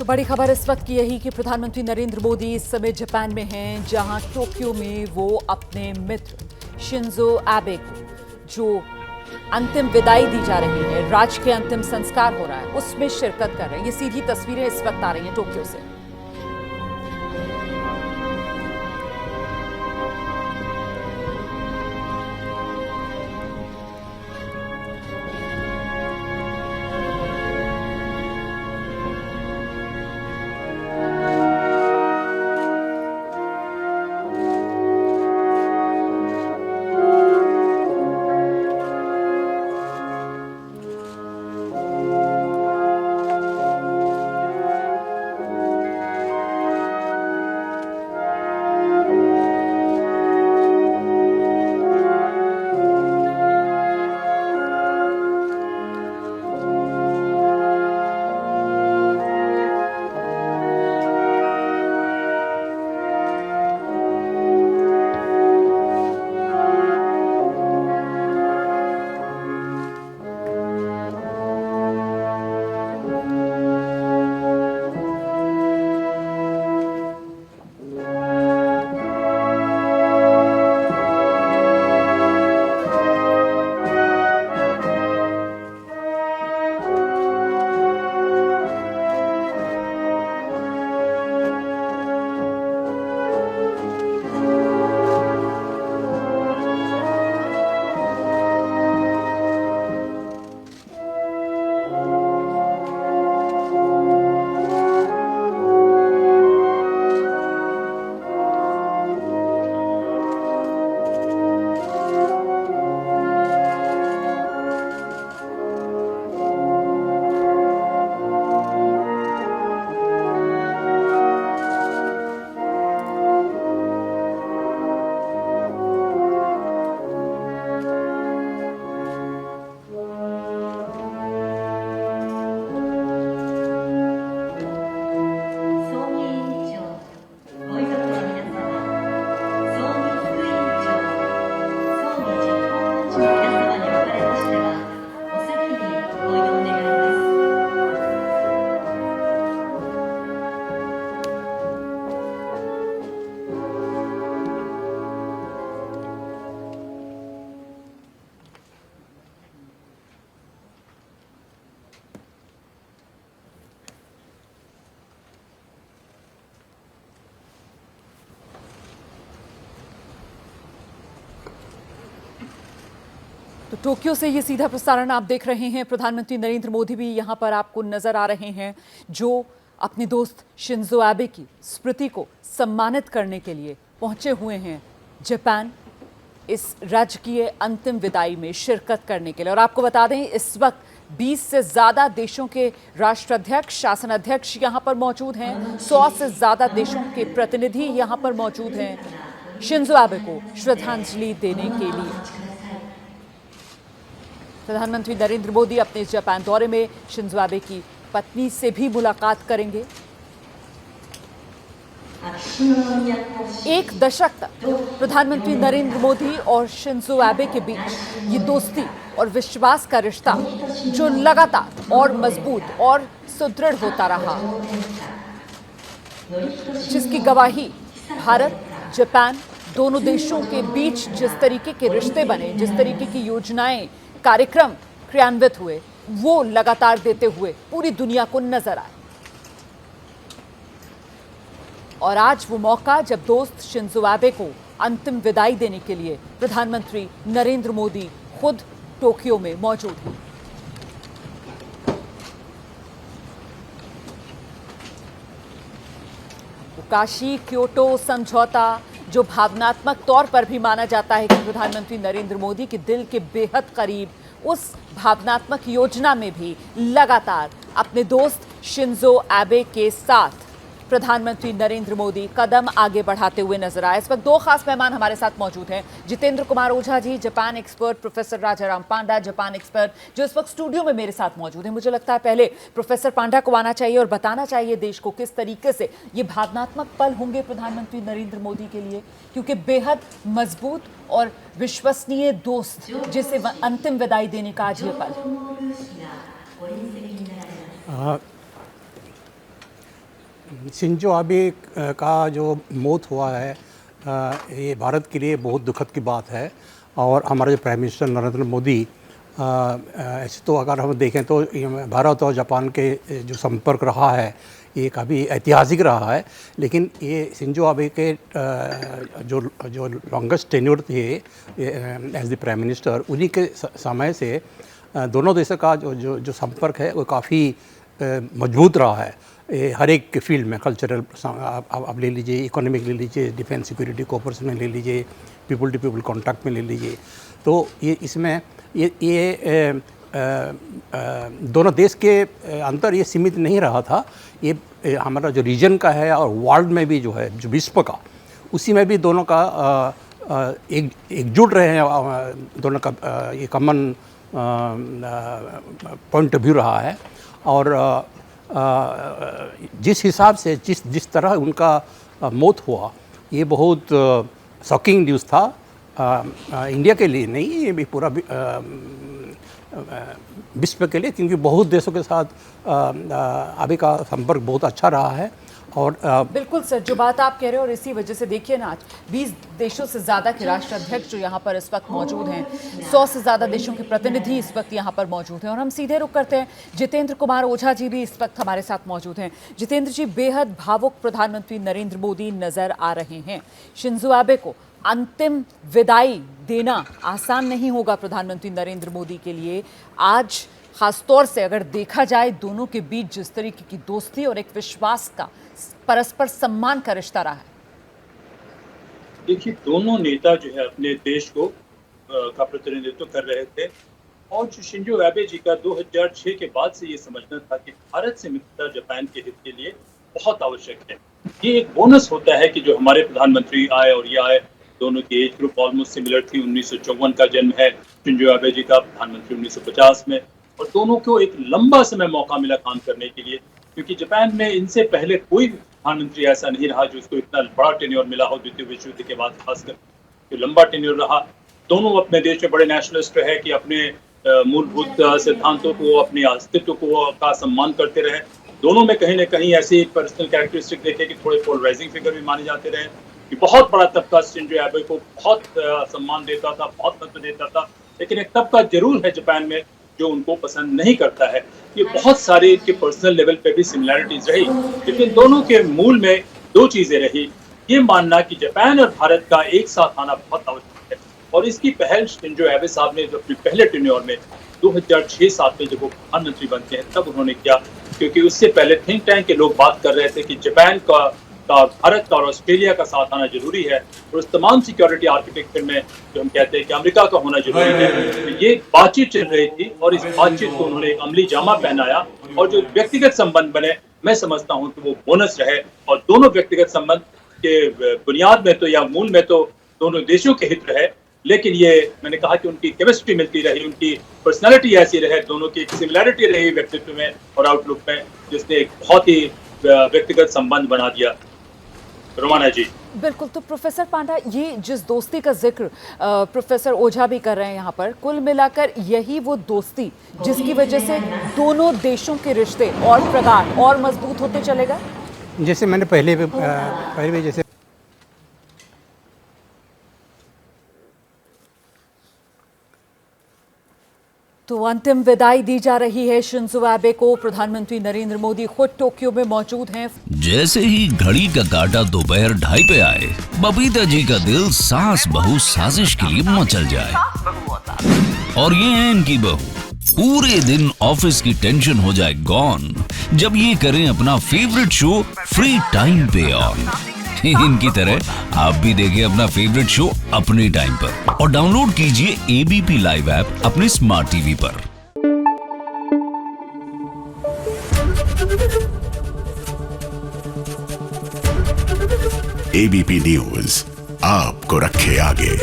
तो बड़ी खबर इस वक्त की यही कि प्रधानमंत्री नरेंद्र मोदी इस समय जापान में हैं, जहां टोक्यो में वो अपने मित्र शिंजो एबे को जो अंतिम विदाई दी जा रही है, राजकीय अंतिम संस्कार हो रहा है, उसमें शिरकत कर रहे हैं। ये सीधी तस्वीरें इस वक्त आ रही हैं टोक्यो से। तो टोक्यो से ये सीधा प्रसारण आप देख रहे हैं। प्रधानमंत्री नरेंद्र मोदी भी यहाँ पर आपको नजर आ रहे हैं, जो अपने दोस्त शिंजो एबे की स्मृति को सम्मानित करने के लिए पहुंचे हुए हैं जापान, इस राजकीय अंतिम विदाई में शिरकत करने के लिए। और आपको बता दें, इस वक्त 20 से ज़्यादा देशों के राष्ट्राध्यक्ष, शासन अध्यक्ष यहाँ पर मौजूद हैं। 100 से ज़्यादा देशों के प्रतिनिधि यहाँ पर मौजूद हैं शिंजो एबे को श्रद्धांजलि देने के लिए। प्रधानमंत्री नरेंद्र मोदी अपने जापान दौरे में शिंजो एबे की पत्नी से भी मुलाकात करेंगे। एक दशक तक प्रधानमंत्री नरेंद्र मोदी और शिंजो एबे के बीच ये दोस्ती और विश्वास का रिश्ता जो लगातार और मजबूत और सुदृढ़ होता रहा, जिसकी गवाही भारत जापान दोनों देशों के बीच जिस तरीके के रिश्ते बने, जिस तरीके की योजनाएं, कार्यक्रम क्रियान्वित हुए, वो लगातार देते हुए पूरी दुनिया को नजर आए। और आज वो मौका जब दोस्त शिंजो एबे को अंतिम विदाई देने के लिए प्रधानमंत्री नरेंद्र मोदी खुद टोक्यो में मौजूद हैं। काशी क्योटो समझौता जो भावनात्मक तौर पर भी माना जाता है कि प्रधानमंत्री नरेंद्र मोदी के दिल के बेहद करीब, उस भावनात्मक योजना में भी लगातार अपने दोस्त शिंजो एबे के साथ प्रधानमंत्री नरेंद्र मोदी कदम आगे बढ़ाते हुए नजर आए। इस वक्त दो खास मेहमान हमारे साथ मौजूद हैं। Jitendra Kumar Ojha ji, Japan expert, professor Rajaram पांडा, जापान एक्सपर्ट, जो इस वक्त स्टूडियो में मेरे साथ मौजूद हैं। मुझे लगता है पहले प्रोफेसर पांडा को आना चाहिए और बताना चाहिए देश को किस तरीके से ये भावनात्मक पल होंगे प्रधानमंत्री नरेंद्र मोदी के लिए, क्योंकि बेहद मजबूत और विश्वसनीय दोस्त जिसे अंतिम विदाई देने का आज ये पल। शिंजो आबे का जो मौत हुआ है ये भारत के लिए बहुत दुखद की बात है। और हमारे जो प्राइम मिनिस्टर नरेंद्र मोदी ऐसे तो अगर हम देखें तो भारत और जापान के जो संपर्क रहा है ये काफ़ी ऐतिहासिक रहा है। लेकिन ये शिंजो आबे के जो लॉन्गेस्ट टेन्योर थे एज द प्राइम मिनिस्टर, उन्हीं के समय से दोनों देशों का जो संपर्क है वो काफ़ी मजबूत रहा है। हर एक फील्ड में, कल्चरल आप ले लीजिए, इकोनॉमिक ले लीजिए, डिफेंस सिक्योरिटी कोऑपरेशन में ले लीजिए, पीपल टू पीपल कॉन्टैक्ट में ले लीजिए। तो ये इसमें ये दोनों देश के अंतर ये सीमित नहीं रहा था, ये हमारा जो रीजन का है और वर्ल्ड में भी जो है, जो विश्व का, उसी में भी दोनों का एकजुट रहे हैं। दोनों का ये कॉमन पॉइंट ऑफ व्यू रहा है। और जिस हिसाब से जिस तरह उनका मौत हुआ, ये बहुत शॉकिंग न्यूज़ था। इंडिया के लिए नहीं, ये भी पूरा विश्व के लिए, क्योंकि बहुत देशों के साथ अभी का संपर्क बहुत अच्छा रहा है। और बिल्कुल सर, जो बात आप कह रहे हो, और इसी वजह से देखिए ना, आज 20 देशों से ज़्यादा के राष्ट्राध्यक्ष जो यहाँ पर इस वक्त मौजूद हैं, 100 से ज़्यादा देशों के प्रतिनिधि इस वक्त यहाँ पर मौजूद हैं। और हम सीधे रुक करते हैं, जितेंद्र कुमार ओझा जी भी इस वक्त हमारे साथ मौजूद हैं। जितेंद्र जी, बेहद भावुक प्रधानमंत्री नरेंद्र मोदी नजर आ रहे हैं। शिंजो आबे को अंतिम विदाई देना आसान नहीं होगा प्रधानमंत्री नरेंद्र मोदी के लिए। आज खासतौर से अगर देखा जाए, दोनों के बीच जिस तरीके की दोस्ती और एक विश्वास का, परस्पर सम्मान का रिश्ता रहा है। देखिए, दोनों नेता जो है अपने देश को का प्रतिनिधित्व कर रहे थे। और जो शिंजो आबे जी का 2006 के बाद से ये समझना था कि भारत से मित्रता जापान के हित के लिए बहुत आवश्यक है। ये एक बोनस होता है कि जो हमारे प्रधानमंत्री आए और ये आए, दोनों की एज ग्रुप ऑलमोस्ट सिमिलर थी। 1954 का जन्म है शिंजो आबे जी का, प्रधानमंत्री 1950 में। और दोनों को एक लंबा समय मौका मिला काम करने के लिए, क्योंकि जापान में इनसे पहले कोई प्रधानमंत्री ऐसा नहीं रहा जो उसको इतना बड़ा टेन्योर मिला हो द्वितीय विश्व युद्ध के बाद, खासकर जो लंबा टेन्योर रहा। दोनों अपने देश में बड़े नेशनलिस्ट रहे कि अपने मूलभूत सिद्धांतों को, अपने अस्तित्व को का सम्मान करते रहे। दोनों में कहीं न कहीं ऐसी पर्सनल कैरेक्टरिस्टिक देखे कि थोड़े पोलराइजिंग फिगर भी माने जाते रहे। कि बहुत बड़ा तबका शिंजो आबे को बहुत सम्मान देता था, बहुत महत्व देता था। लेकिन एक तबका जरूर है जापान में जो उनको पसंद नहीं करता है। ये बहुत सारे इनके पर्सनल लेवल पे भी सिमिलैरिटीज रही, लेकिन दोनों के मूल में दो चीजें रही। ये मानना कि जापान और भारत का एक साथ आना बहुत आवश्यक है। और इसकी पहल शिंजो आबे साहब ने अपने पहले टेन्योर में 2006-07 में जब वो प्रधानमंत्री बनते हैं तब उन्होंने किया, क्योंकि उससे पहले थिंक टैंक के लोग बात कर रहे थे कि जापान का, भारत का और ऑस्ट्रेलिया का साथ आना जरूरी है। और उस तमाम सिक्योरिटी आर्किटेक्चर में जो हम कहते हैं कि अमेरिका का होना जरूरी है, तो ये बातचीत चल रही थी। और इस बातचीत को उन्होंने अमली जामा पहनाया। और जो व्यक्तिगत संबंध बने, मैं समझता हूँ कि वो बोनस रहे। और दोनों व्यक्तिगत संबंध के बुनियाद में तो या मूल में तो दोनों देशों के हित रहे। लेकिन ये मैंने कहा कि उनकी केमिस्ट्री मिलती रही, उनकी पर्सनालिटी ऐसी रहे, दोनों की एक सिमिलैरिटी रही व्यक्तित्व में और आउटलुक में, जिसने एक बहुत ही व्यक्तिगत संबंध बना दिया। रोमाना जी। बिल्कुल। तो प्रोफेसर पांडा, ये जिस दोस्ती का जिक्र प्रोफेसर ओझा भी कर रहे हैं यहाँ पर, कुल मिलाकर यही वो दोस्ती जिसकी वजह से दोनों देशों के रिश्ते और प्रगाढ़ और मजबूत होते चले गए। जैसे मैंने पहले भी जैसे तो अंतिम विदाई दी जा रही है शिंजो आबे को। प्रधानमंत्री नरेंद्र मोदी खुद टोक्यो में मौजूद हैं। जैसे ही घड़ी का काटा दोपहर 2:30 पे आए, बबीता जी का दिल सास बहू साजिश के लिए मचल जाए। और ये है इनकी बहू, पूरे दिन ऑफिस की टेंशन हो जाए गॉन जब ये करें अपना फेवरेट शो फ्री टाइम पे ऑन। इनकी तरह आप भी देखिए अपना फेवरेट शो अपने टाइम पर और डाउनलोड कीजिए एबीपी लाइव ऐप अपने स्मार्ट टीवी पर। एबीपी न्यूज आपको रखे आगे।